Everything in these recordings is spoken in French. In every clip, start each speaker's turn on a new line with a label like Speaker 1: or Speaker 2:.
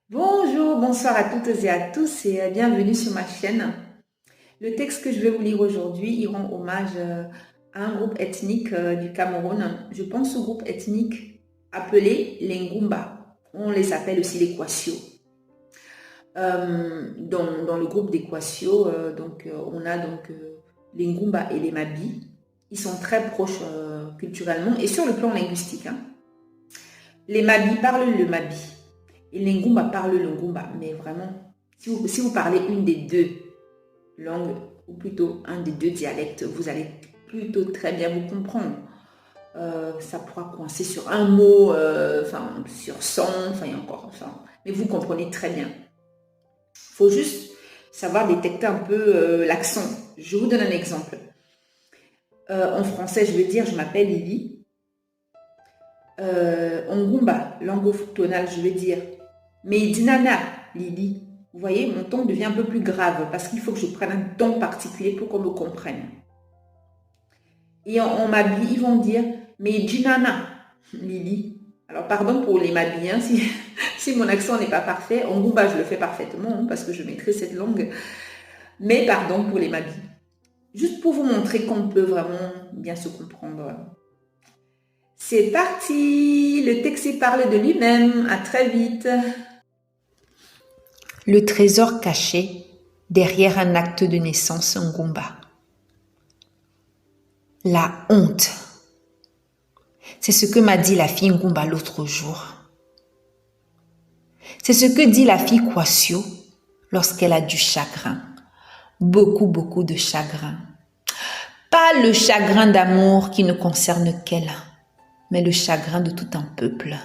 Speaker 1: Bonjour, bonsoir à toutes et à tous et bienvenue sur ma chaîne. Le texte que je vais vous lire aujourd'hui, il rend hommage à un groupe ethnique du Cameroun. Je pense au groupe ethnique appelé les Ngumba. On les appelle aussi les Kwasio. Dans le groupe des Kwasio, on a les Ngumba et les Mabi. Ils sont très proches culturellement et sur le plan linguistique, hein. Les Mabi parlent le Mabi. Et les Ngumba parlent le Ngumba, mais vraiment, si vous parlez une des deux langues, ou plutôt un des deux dialectes, vous allez plutôt très bien vous comprendre. Ça pourra coincer sur un mot, sur 100, il y a encore, mais vous comprenez très bien. Il faut juste savoir détecter un peu l'accent. Je vous donne un exemple. En français, je vais dire, je m'appelle Lily. En Ngumba, langue tonale, je vais dire, mais Dinana, Lily, vous voyez, mon ton devient un peu plus grave parce qu'il faut que je prenne un ton particulier pour qu'on me comprenne. Et en Mabi, ils vont dire, mais Dinana, Lily. Alors, pardon pour les Mabi, hein, si mon accent n'est pas parfait. En Ngumba, je le fais parfaitement hein, parce que je maîtrise cette langue. Mais pardon pour les Mabi. Juste pour vous montrer qu'on peut vraiment bien se comprendre. C'est parti, le texte parle de lui-même. À très vite.
Speaker 2: Le trésor caché derrière un acte de naissance Ngumba. La honte. C'est ce que m'a dit la fille Ngumba l'autre jour. C'est ce que dit la fille Kwasio lorsqu'elle a du chagrin. Beaucoup de chagrin. Pas le chagrin d'amour qui ne concerne qu'elle, mais le chagrin de tout un peuple.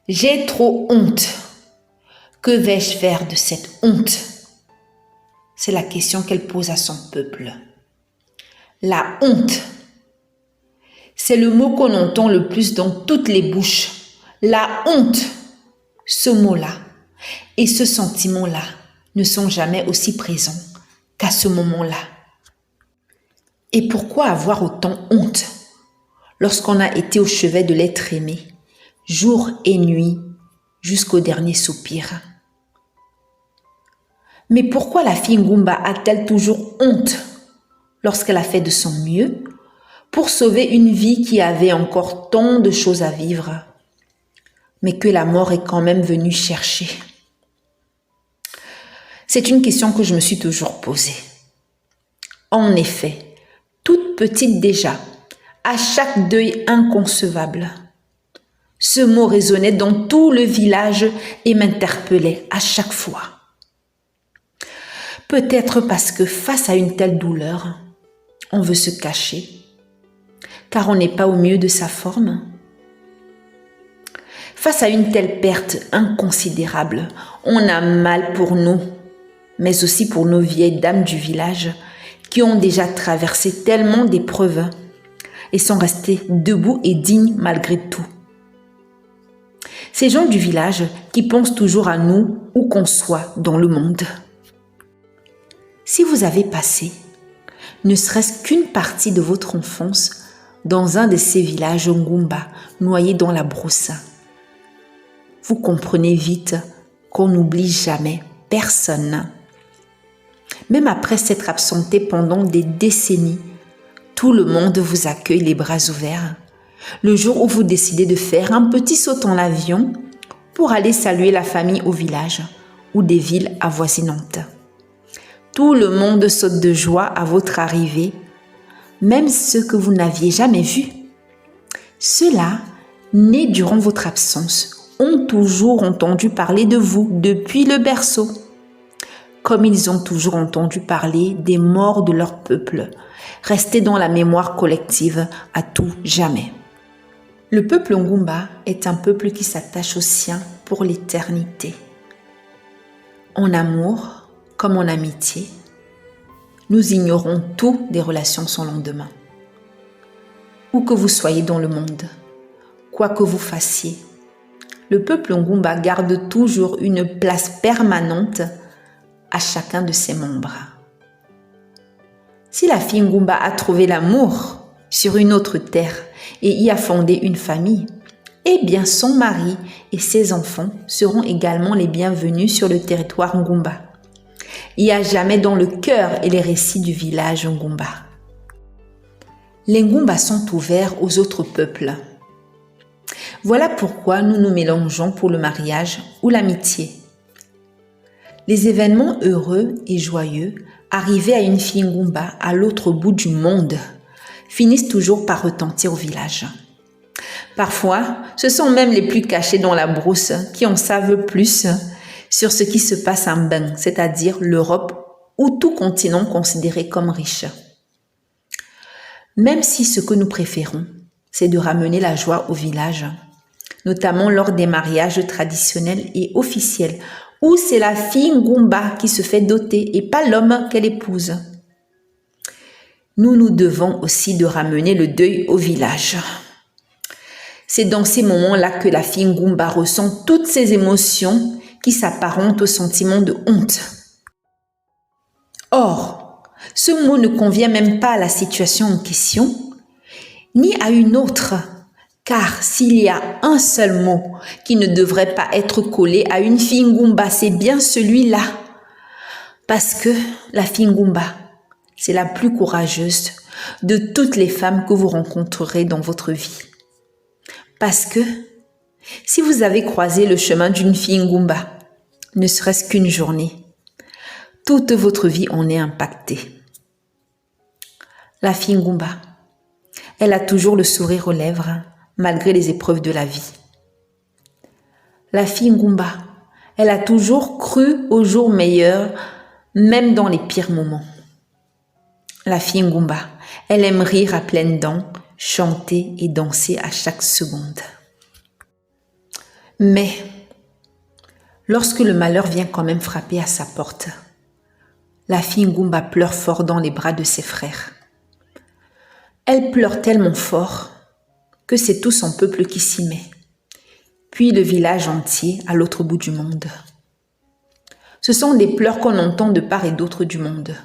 Speaker 2: J'ai trop honte. Que vais-je faire de cette honte? C'est la question qu'elle pose à son peuple. La honte, c'est le mot qu'on entend le plus dans toutes les bouches. La honte, ce mot-là et ce sentiment-là ne sont jamais aussi présents qu'à ce moment-là. Et pourquoi avoir autant honte lorsqu'on a été au chevet de l'être aimé, jour et nuit, jusqu'au dernier soupir? Mais pourquoi la fille Ngumba a-t-elle toujours honte lorsqu'elle a fait de son mieux pour sauver une vie qui avait encore tant de choses à vivre, mais que la mort est quand même venue chercher? C'est une question que je me suis toujours posée. En effet, toute petite déjà, à chaque deuil inconcevable, ce mot résonnait dans tout le village et m'interpellait à chaque fois. Peut-être parce que face à une telle douleur, on veut se cacher, car on n'est pas au mieux de sa forme. Face à une telle perte inconsidérable, on a mal pour nous, mais aussi pour nos vieilles dames du village qui ont déjà traversé tellement d'épreuves et sont restées debout et dignes malgré tout. Ces gens du village qui pensent toujours à nous où qu'on soit dans le monde. Si vous avez passé, ne serait-ce qu'une partie de votre enfance dans un de ces villages Ngumba noyés dans la brousse, vous comprenez vite qu'on n'oublie jamais personne. Même après s'être absenté pendant des décennies, tout le monde vous accueille les bras ouverts. Le jour où vous décidez de faire un petit saut en avion pour aller saluer la famille au village ou des villes avoisinantes. Tout le monde saute de joie à votre arrivée, même ceux que vous n'aviez jamais vus. Ceux-là, nés durant votre absence, ont toujours entendu parler de vous depuis le berceau, comme ils ont toujours entendu parler des morts de leur peuple, restés dans la mémoire collective à tout jamais. Le peuple Ngumba est un peuple qui s'attache aux siens pour l'éternité. En amour, comme en amitié, nous ignorons tout des relations sans lendemain. Où que vous soyez dans le monde, quoi que vous fassiez, le peuple Ngumba garde toujours une place permanente à chacun de ses membres. Si la fille Ngumba a trouvé l'amour sur une autre terre et y a fondé une famille, eh bien son mari et ses enfants seront également les bienvenus sur le territoire Ngumba. Il n'y a jamais dans le cœur et les récits du village Ngumba. Les Ngumba sont ouverts aux autres peuples. Voilà pourquoi nous nous mélangeons pour le mariage ou l'amitié. Les événements heureux et joyeux arrivés à une fille Ngumba à l'autre bout du monde finissent toujours par retentir au village. Parfois, ce sont même les plus cachés dans la brousse qui en savent plus sur ce qui se passe en Beng, c'est-à-dire l'Europe ou tout continent considéré comme riche. Même si ce que nous préférons, c'est de ramener la joie au village, notamment lors des mariages traditionnels et officiels, où c'est la fille Ngumba qui se fait doter et pas l'homme qu'elle épouse. Nous nous devons aussi de ramener le deuil au village. C'est dans ces moments-là que la fille Ngumba ressent toutes ces émotions qui s'apparentent au sentiment de honte. Or, ce mot ne convient même pas à la situation en question, ni à une autre, car s'il y a un seul mot qui ne devrait pas être collé à une fille Ngumba, c'est bien celui-là. Parce que la fille Ngumba, c'est la plus courageuse de toutes les femmes que vous rencontrerez dans votre vie. Parce que si vous avez croisé le chemin d'une fille Ngumba, ne serait-ce qu'une journée, toute votre vie en est impactée. La fille Ngumba, elle a toujours le sourire aux lèvres, malgré les épreuves de la vie. La fille Ngumba, elle a toujours cru aux jours meilleurs, même dans les pires moments. La fille Ngumba, elle aime rire à pleines dents, chanter et danser à chaque seconde. Mais, lorsque le malheur vient quand même frapper à sa porte, la fille Ngumba pleure fort dans les bras de ses frères. Elle pleure tellement fort que c'est tout son peuple qui s'y met, puis le village entier à l'autre bout du monde. Ce sont des pleurs qu'on entend de part et d'autre du monde,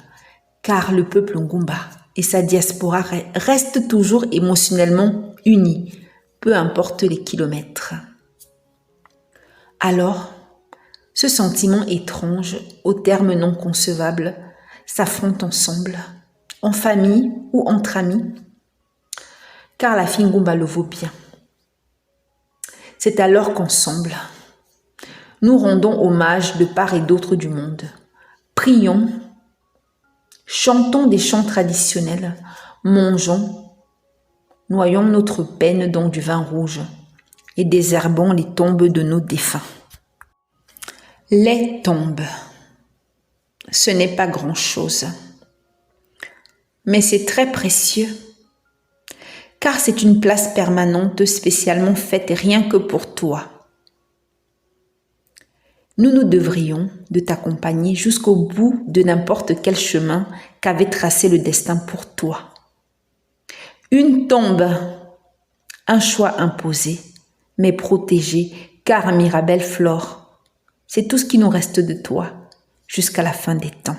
Speaker 2: car le peuple Ngumba et sa diaspora restent toujours émotionnellement unis, peu importe les kilomètres. Alors, ce sentiment étrange, aux termes non concevables, s'affrontent ensemble, en famille ou entre amis, car la fille Ngumba le vaut bien. C'est alors qu'ensemble, nous rendons hommage de part et d'autre du monde. Prions, chantons des chants traditionnels, mangeons, noyons notre peine dans du vin rouge et désherbons les tombes de nos défunts. Les tombes, ce n'est pas grand-chose, mais c'est très précieux, car c'est une place permanente spécialement faite rien que pour toi. Nous nous devrions de t'accompagner jusqu'au bout de n'importe quel chemin qu'avait tracé le destin pour toi. Une tombe, un choix imposé, mais protégé, car Mirabelle Flore, c'est tout ce qui nous reste de toi jusqu'à la fin des temps.